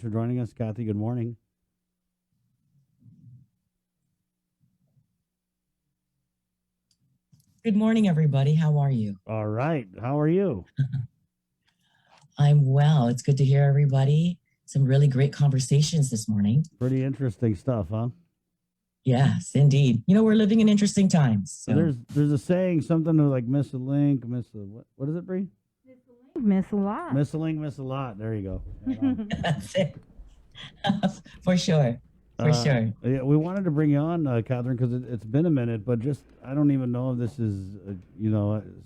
For joining us, Kathy. Good morning. Good morning, everybody. How are you? All right. How are you? I'm well. It's good to hear everybody. Some really great conversations this morning. Pretty interesting stuff, huh? Yes, indeed. We're living in interesting times. So there's a saying, something to like miss a link, miss a what is it, Bree? Miss a lot. Miss a link, miss a lot. There you go. Right That's it. For sure. For sure. Yeah, we wanted to bring you on, Catherine, because it's been a minute, but just I don't even know if this is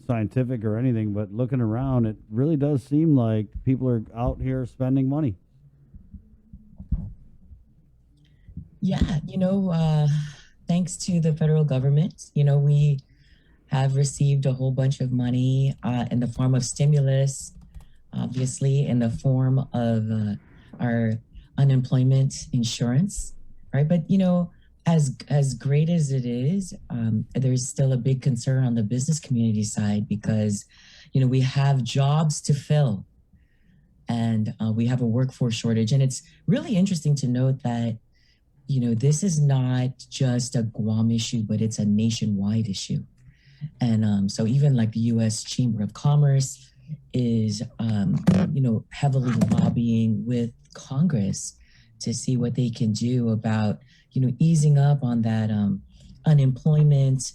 scientific or anything. But looking around, it really does seem like people are out here spending money. Yeah, thanks to the federal government, we have received a whole bunch of money in the form of stimulus, obviously, in the form of our unemployment insurance, right? But as great as it is, there's still a big concern on the business community side because we have jobs to fill and we have a workforce shortage. And it's really interesting to note that this is not just a Guam issue, but it's a nationwide issue. And so even like the U.S. Chamber of Commerce is, heavily lobbying with Congress to see what they can do about, easing up on that unemployment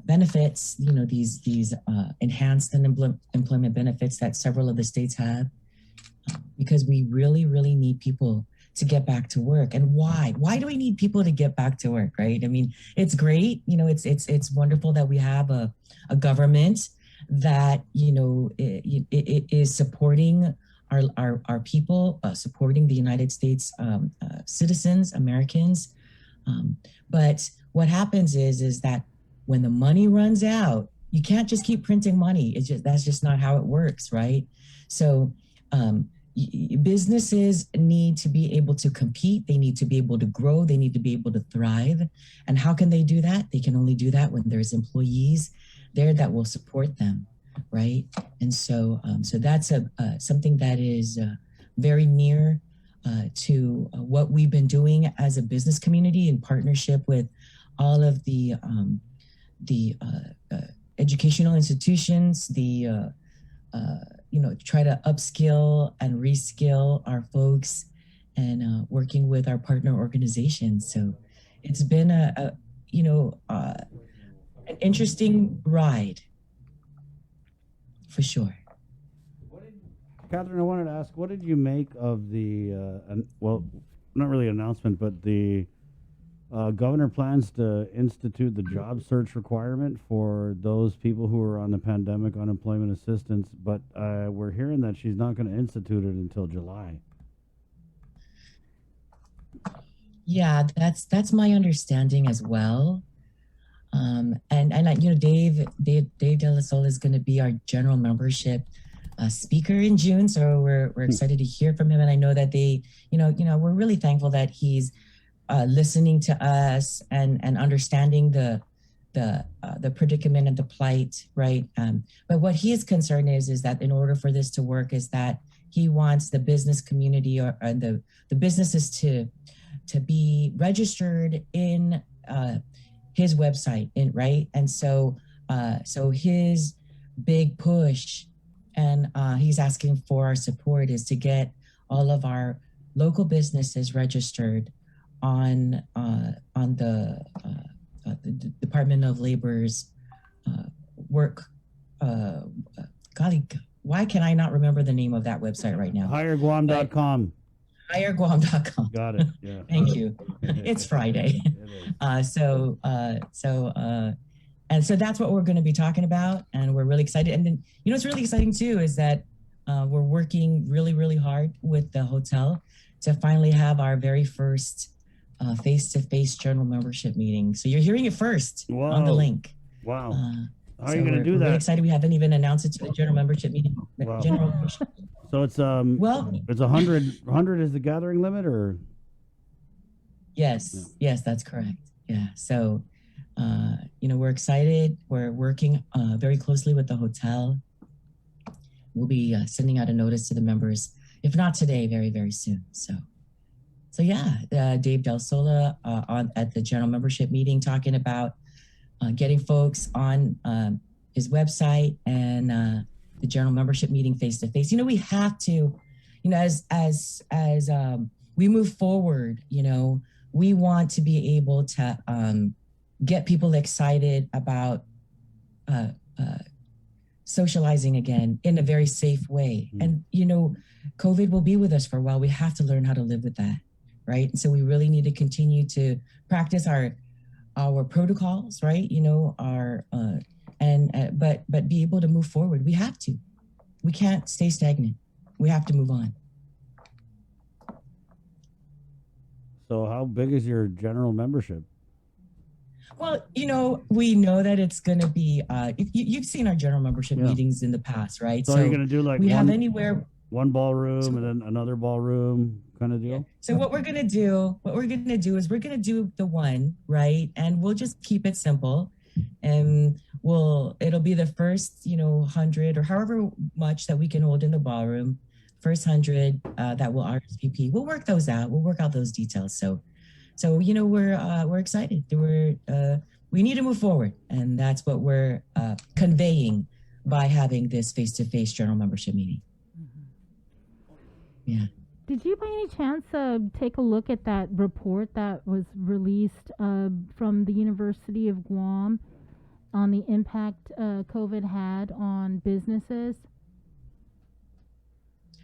benefits, these enhanced employment benefits that several of the states have, because we really, really need people to get back to work. And why do we need people to get back to work, right? I mean, it's great, it's wonderful that we have a government that it is supporting our people, supporting the United States citizens, Americans. But what happens is that when the money runs out, you can't just keep printing money. That's just not how it works, right? So businesses need to be able to compete. They need to be able to grow. They need to be able to thrive. And how can they do that? They can only do that when there's employees there that will support them, right? And so that's something that is very near to what we've been doing as a business community in partnership with all of the educational institutions, try to upskill and reskill our folks and working with our partner organizations. So it's been an interesting ride for sure. Catherine, I wanted to ask, what did you make of the not really announcement, but the governor plans to institute the job search requirement for those people who are on the pandemic unemployment assistance, but we're hearing that she's not going to institute it until July. Yeah, that's my understanding as well. Dave De La Soul is going to be our general membership speaker in June, so we're excited to hear from him. And I know that we're really thankful that he's listening to us and understanding the predicament and the plight, right? But what he is concerned is that in order for this to work, is that he wants the business community or the businesses to be registered in his website, right? And so his big push, and he's asking for our support, is to get all of our local businesses registered on the Department of Labor's work. Golly, why can I not remember the name of that website right now? HireGuam.com. HireGuam.com. Got it. Yeah. Thank you. It's Friday. So that's what we're going to be talking about, and we're really excited. And then what's really exciting too is that we're working really, really hard with the hotel to finally have our very first face-to-face general membership meeting. So you're hearing it first on the link. Wow. How are you going to do that? We're really excited. We haven't even announced it to the general membership meeting. Wow. General membership. So it's it's 100 is the gathering limit, or? Yes, that's correct. Yeah. So we're excited. We're working very closely with the hotel. We'll be sending out a notice to the members if not today, very, very soon. So yeah, Dave Del Sola on at the general membership meeting talking about getting folks on his website and the general membership meeting face to face. We have to, as we move forward, we want to be able to get people excited about socializing again in a very safe way. And COVID will be with us for a while. We have to learn how to live with that, right? And so we really need to continue to practice our protocols, right? But be able to move forward. We have to. We can't stay stagnant. We have to move on. So how big is your general membership? Well, we know that it's going to be, you've seen our general membership meetings in the past, right? So you're going to do like we have anywhere one ballroom and then another ballroom kind of deal? Yeah. So what we're going to do is we're going to do the one, right? And we'll just keep it simple. And it'll be the first, 100 or however much that we can hold in the ballroom, first 100 that will RSVP. We'll work those out. We'll work out those details. So we're excited. We need to move forward, and that's what we're conveying by having this face-to-face general membership meeting. Yeah. Did you by any chance take a look at that report that was released from the University of Guam on the impact COVID had on businesses?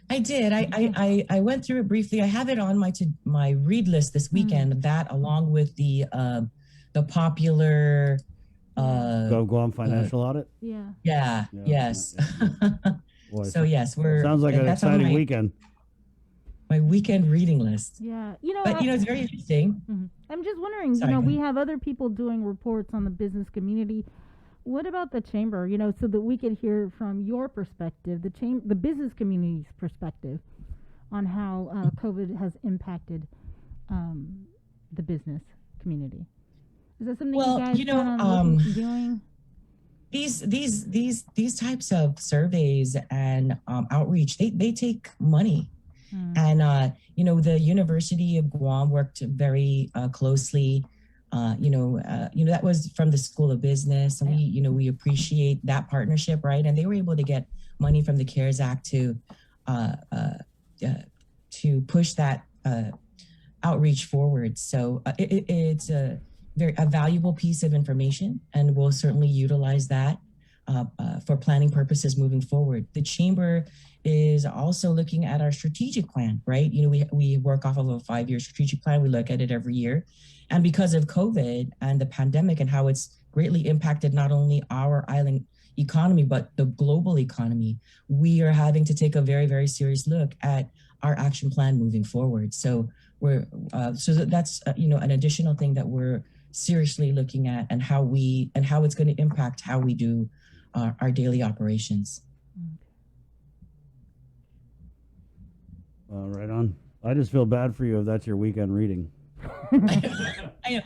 I did. I went through it briefly. I have it on my read list this weekend. That along with the popular Guam financial audit. Yeah. Yes. Boy, so yes, sounds like an exciting weekend. My weekend reading list. Yeah, but it's very interesting. Mm-hmm. I'm just wondering. We have other people doing reports on the business community. What about the chamber? So that we could hear from your perspective, the business community's perspective, on how COVID has impacted the business community. Is that something you guys plan on doing? These types of surveys and outreach, they take money. And the University of Guam worked very closely. That was from the School of Business, and we appreciate that partnership, right? And they were able to get money from the CARES Act to push that outreach forward. So it's a valuable piece of information, and we'll certainly utilize that for planning purposes moving forward. The Chamber is also looking at our strategic plan, right? We work off of a 5-year strategic plan. We look at it every year. And because of COVID and the pandemic and how it's greatly impacted not only our island economy, but the global economy, we are having to take a very, very serious look at our action plan moving forward. So that's an additional thing that we're seriously looking at, and how it's going to impact how we do our daily operations. Right on. I just feel bad for you if that's your weekend reading. I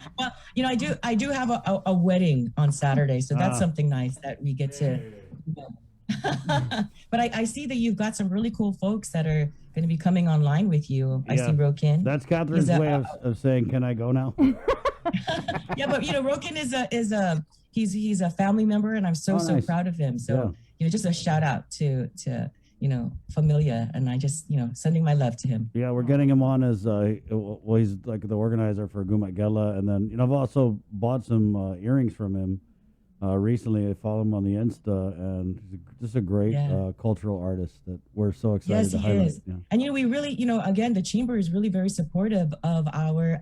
do have a wedding on Saturday, so that's something nice that we get to. But I see that you've got some really cool folks that are going to be coming online with you. I see Rokin. That's Catherine's way of saying, "Can I go now?" Yeah, but Rokin he's a family member, and I'm so nice. Proud of him. So just a shout out to Familia, and I just sending my love to him. Yeah, we're getting him on as he's like the organizer for Gumagela, and then I've also bought some earrings from him recently. I follow him on the Insta, and he's just a great cultural artist that we're so excited to highlight. Is. Yeah. And we really again, the Chamber is really very supportive of our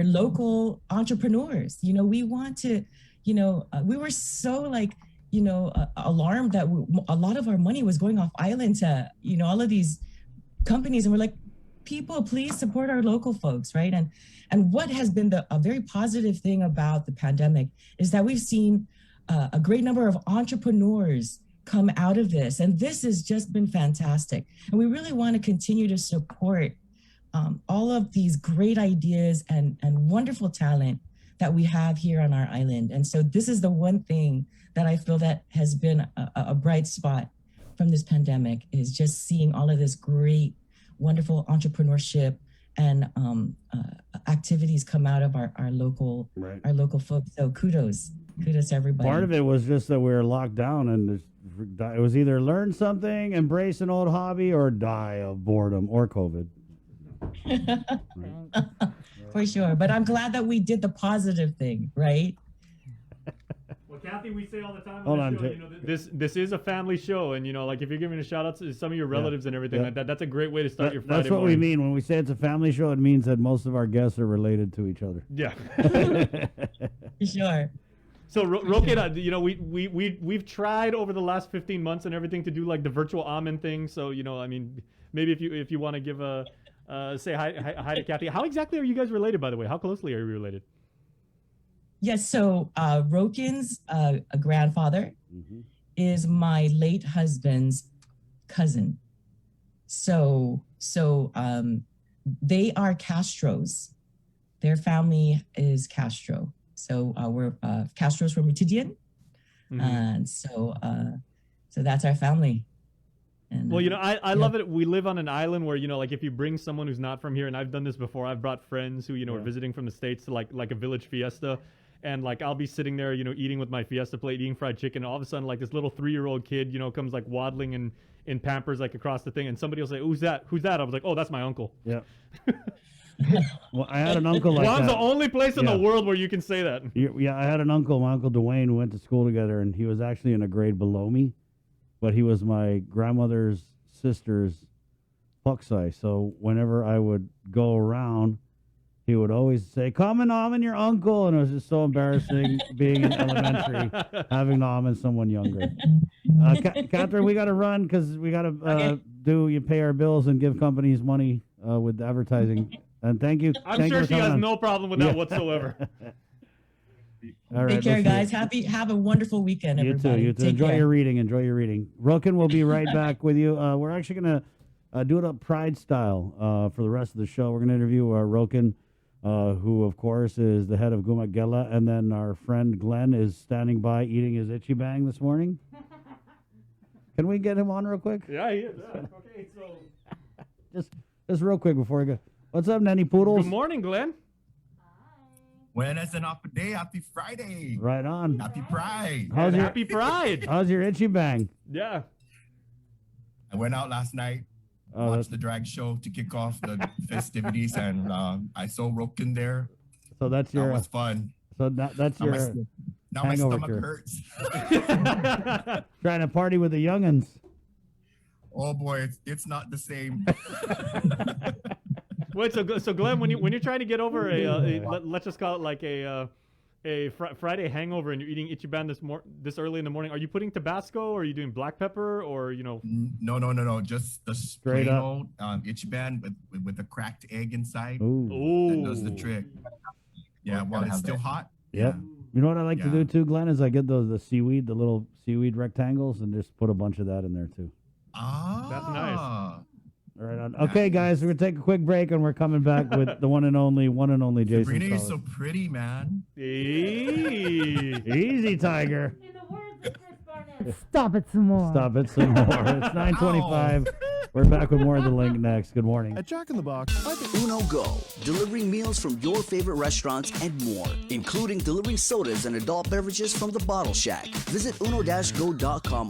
local entrepreneurs. We want to we were so alarmed that a lot of our money was going off island to all of these companies, and we're like, people, please support our local folks, right? And what has been a very positive thing about the pandemic is that we've seen a great number of entrepreneurs come out of this, and this has just been fantastic. And we really want to continue to support all of these great ideas and wonderful talent that we have here on our island. And so this is the one thing that I feel that has been a bright spot from this pandemic is just seeing all of this great, wonderful entrepreneurship and activities come out of our local Right. our local folks. So kudos to everybody. Part of it was just that we were locked down, and it was either learn something, embrace an old hobby, or die of boredom or COVID. For sure. But I'm glad that we did the positive thing, right? Well, Kathy, we say all the time Hold on on, the show, Jay. you know, this is a family show, and you know, like if you're giving a shout out to some of your relatives and everything like that, that's a great way to start your Friday That's what morning. we mean when we say it's a family show. It means that most of our guests are related to each other. Yeah. For sure. So Roque, you know, we've tried over the last 15 months and everything to do like the virtual almond thing. So you know, I mean, maybe if you want to give a say hi to Kathy. How exactly are you guys related, by the way? How closely are you related? Yes. So Rokin's a grandfather is my late husband's cousin. So they are Castros. Their family is Castro. So we're Castros from Metidian, and so that's our family. And, well, you know, I love it. We live on an island where, you know, like if you bring someone who's not from here, and I've done this before, I've brought friends who, you know, are visiting from the States to like a village fiesta. And like I'll be sitting there, you know, eating with my fiesta plate, eating fried chicken. And all of a sudden, like this little 3-year-old kid, you know, comes like waddling in Pampers like across the thing. And somebody will say, "Who's that? Who's that?" I was like, "Oh, that's my uncle." Yeah. Well, I had an uncle like Guam's that. the only place in Yeah. the world where you can say that. Yeah, I had an uncle, my Uncle Dwayne, who went to school together, and he was actually in a grade below me, but he was my grandmother's sister's pucksai. So whenever I would go around, he would always say, "Come and Nom and your uncle," and it was just so embarrassing being in elementary, having Nom and someone younger. Catherine, we got to run because we got to pay our bills and give companies money with advertising. And thank you. I'm Thank you sure for she coming has on. no problem with that whatsoever. All right, take care, let's guys. Have a wonderful weekend, You everybody. too. You too. Take Enjoy care. your reading. Enjoy your reading. Roken will be right back with you. We're actually going to do it up Pride style for the rest of the show. We're going to interview Roken, who, of course, is the head of Gumagela. And then our friend Glenn is standing by eating his itchy bang this morning. Can we get him on real quick? Yeah, he is. Yeah. Okay, so Just real quick before we go. What's up, Nanny Poodles? good morning, Glenn. Buenas and off day. Happy Friday. Right on. Happy Pride. How's your, Happy Pride. how's your itchy bang? Yeah. I went out last night, Oh, watched the drag show to kick off the festivities, and I saw Roken there. so that's That your. was fun. So that's Now my, your now my hangover stomach cure. hurts. trying to party with the youngins. Oh boy, it's not the same. Wait, so Glenn, when you're trying to get over let's just call it like a Friday hangover, and you're eating Ichiban this early in the morning, are you putting Tabasco, or are you doing black pepper, or you know? No. Just the Straight plain up. old Ichiban with a cracked egg inside. Ooh. Ooh, That does the trick. Yeah, while it's still hot. Yep. You know what I like to Yeah. do too, Glenn, is I get the seaweed, the little seaweed rectangles, and just put a bunch of that in there too. Ah, That's nice. Right on. Okay, guys, we're gonna take a quick break, and we're coming back with the one and only Jason. Sabrina, you're Salas. so pretty, man. Hey. Easy, Tiger. In the words of Chris Barnett, stop it some more. Stop it some more. It's 9:25. We're back with more of The Link next. Good morning. At Jack in the Box, I think Uno Go, delivering meals from your favorite restaurants and more, including delivering sodas and adult beverages from the Bottle Shack. Visit uno-go.com